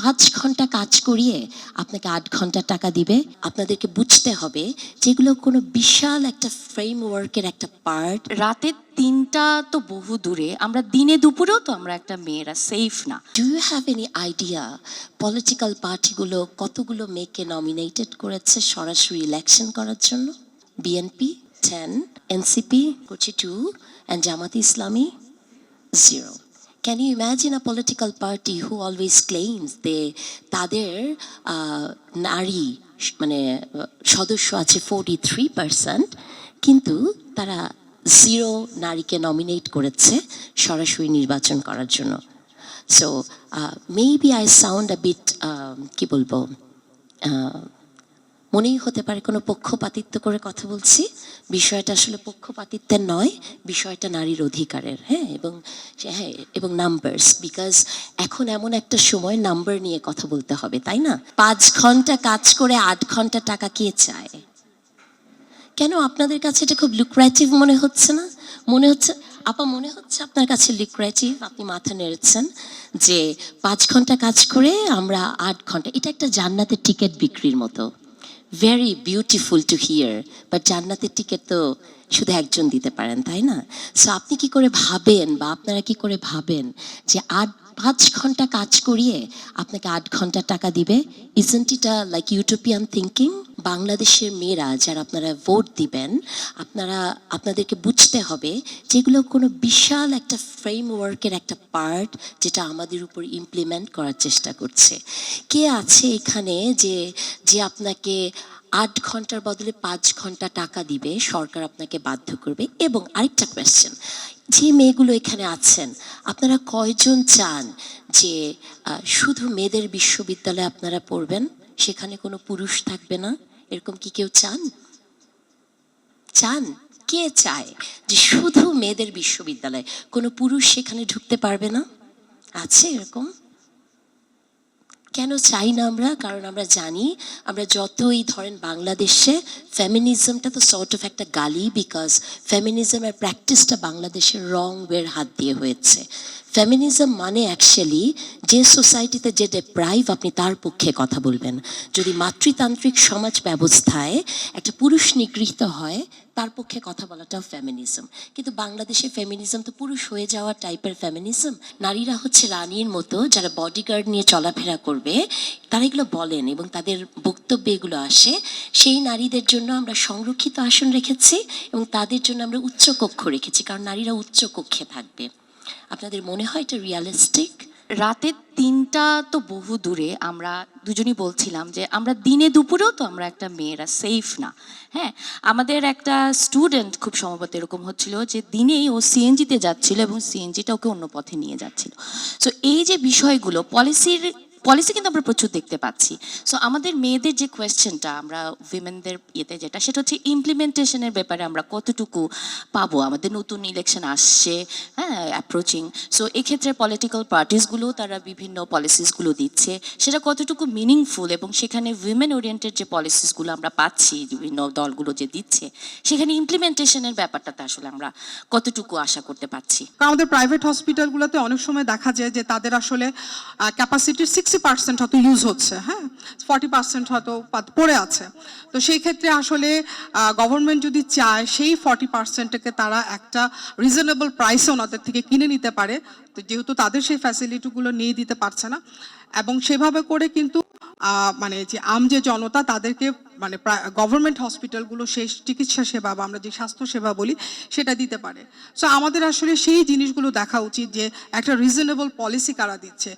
5 ঘন্টা কাজ করিয়ে আপনাকে 8 ঘন্টা টাকা দিবে। আপনাদেরকে বুঝতে হবে যেগুলো কোনো বিশাল একটা ফ্রেমওয়ার্কের একটা পার্ট। রাতের 3টা তো বহু দূরে, আমরা দিনে দুপুরেও তো আমরা একটা মেয়েরা সেফ না। Do you have any idea political পার্টিগুলো কতগুলো মেয়েকে নমিনেটেড করেছে সরাসরি ইলেকশন করার জন্য? BNP 10, NCP 42, and Jamaat Islami 0. Can you imagine a political party who always claims তাদের নারী মানে সদস্য আছে 43%, কিন্তু তারা 0 নারীকে নমিনেট করেছে সরাসরি নির্বাচন করার জন্য? So maybe I sound a bit কি বলবো, মনেই হতে পারে কোনো পক্ষপাতিত্ব করে কথা বলছি। বিষয়টা আসলে পক্ষপাতিত্বের নয়, বিষয়টা নারীর অধিকারের। এবং নাম্বারস, বিকজ এখন এমন একটা সময় নাম্বার নিয়ে কথা বলতে হবে, তাই না? 5 ঘন্টা কাজ করে 8 ঘন্টা টাকা কে চায়? কেন আপনাদের কাছে এটা খুব লুক্রেটিভ মনে হচ্ছে না? মনে হচ্ছে আপা, মনে হচ্ছে আপনার কাছে লুক্রেটিভ? আপনি মাথা নেড়েছেন যে 5 ঘন্টা কাজ করে আমরা 8 ঘন্টা, এটা একটা জান্নাতের টিকিট বিক্রির মতো। Very beautiful to hear, but জান্নাতের টিকিট তো শুধু একজন দিতে পারেন, তাই না? সো আপনি কি করে ভাবেন, বা আপনারা কি করে ভাবেন যে 5 ঘন্টা কাজ করিয়ে আপনাকে 8 ঘন্টা টাকা দিবে? Isn't it a like utopian thinking? বাংলাদেশের মেয়েরা যারা আপনারা ভোট দিবেন, আপনাদেরকে বুঝতে হবে যেগুলো কোনো বিশাল একটা ফ্রেমওয়ার্কের একটা পার্ট, যেটা আমাদের উপর ইমপ্লিমেন্ট করার চেষ্টা করছে। কে আছে এখানে যে আপনাকে 8 ঘন্টার বদলে 5 ঘন্টা টাকা দিবে? সরকার আপনাকে বাধ্য করবে। এবং আরেকটা কোয়েশ্চেন, যে মেয়েগুলো এখানে আছেন, আপনারা কয়জন চান যে শুধু মেয়েদের বিশ্ববিদ্যালয়ে আপনারা পড়বেন, সেখানে কোনো পুরুষ থাকবে না? এরকম কি কেউ চান? কে চায় যে শুধু মেয়েদের বিশ্ববিদ্যালয়, কোনো পুরুষ সেখানে ঢুকতে পারবে না? আছে এরকম? কেন চাই না আমরা? কারণ আমরা জানি, আমরা যতই ধরেন বাংলাদেশে ফেমিনিজমটা তো সর্ট অফ একটা গালি, বিকজ ফেমিনিজমের প্র্যাকটিসটা বাংলাদেশের রং ওয়ের হাত দিয়ে হয়েছে। ফেমিনিজম মানে অ্যাকচুয়ালি যে সোসাইটিতে যে ডেপ্রাইভ, আপনি তার পক্ষে কথা বলবেন। যদি মাতৃতান্ত্রিক সমাজ ব্যবস্থায় একটা পুরুষ নিগৃহীত হয়, তার পক্ষে কথা বলাটাও ফেমিনিজম। কিন্তু বাংলাদেশে ফেমিনিজম তো পুরুষ হয়ে যাওয়া টাইপের ফেমিনিজম। নারীরা হচ্ছে রানীর মতো, যারা বডিগার্ড নিয়ে চলাফেরা করবে, তারা এগুলো বলেন এবং তাদের বক্তব্যে এগুলো আসে। সেই নারীদের জন্য আমরা সংরক্ষিত আসন রেখেছি এবং তাদের জন্য আমরা উচ্চ কক্ষ রেখেছি, কারণ নারীরা উচ্চ কক্ষে থাকবে। আপনাদের মনে হয় এটা রিয়ালিস্টিক? রাতের 3টা তো বহু দূরে, আমরা দুজনই বলছিলাম যে আমরা দিনে দুপুরেও তো আমরা একটা মেয়েরা সেফ না। হ্যাঁ, আমাদের একটা স্টুডেন্ট খুব সম্ভবত এরকম হচ্ছিল যে দিনেই ও সিএনজিতে যাচ্ছিল এবং সিএনজিটা ওকে অন্য পথে নিয়ে যাচ্ছিল। সো এই যে বিষয়গুলো পলিসি কিন্তু আমরা প্রচুর দেখতে পাচ্ছি। সো আমাদের মেয়েদের যে কোয়েশ্চেনটা, আমরা উইমেনদের ইয়েতে যেটা, সেটা হচ্ছে ইমপ্লিমেন্টেশনের ব্যাপারে আমরা কতটুকু পাবো। আমাদের নতুন ইলেকশন আসছে, হ্যাঁ, অ্যাপ্রোচিং। সো এক্ষেত্রে পলিটিক্যাল পার্টিসগুলো তারা বিভিন্ন পলিসিসগুলো দিচ্ছে, সেটা কতটুকু মিনিংফুল, এবং সেখানে উইমেন ওরিয়েন্টেড যে পলিসিসগুলো আমরা পাচ্ছি বিভিন্ন দলগুলো যে দিচ্ছে, সেখানে ইমপ্লিমেন্টেশনের ব্যাপারটাতে আসলে আমরা কতটুকু আশা করতে পারছি। আমাদের প্রাইভেট হসপিটালগুলোতে অনেক সময় দেখা যায় যে তাদের আসলে ক্যাপাসিটির 60% হয়তো ইউজ হচ্ছে, হ্যাঁ, 40% হয়তো পড়ে আছে। তো সেই ক্ষেত্রে আসলে গভর্নমেন্ট যদি চায় সেই 40%কে তারা একটা রিজনেবল প্রাইসে ওনাদের থেকে কিনে নিতে পারে, তো যেহেতু তাদের সেই ফ্যাসিলিটিগুলো নিয়ে দিতে পারছে না, এবং সেভাবে করে কিন্তু মানে যে যে জনতা তাদেরকে মানে গভর্নমেন্ট হসপিটালগুলো সেই চিকিৎসা সেবা বা আমরা যে স্বাস্থ্য সেবা বলি সেটা দিতে পারে। সো আমাদের আসলে সেই জিনিসগুলো দেখা উচিত যে একটা রিজনেবল পলিসি কারা দিচ্ছে।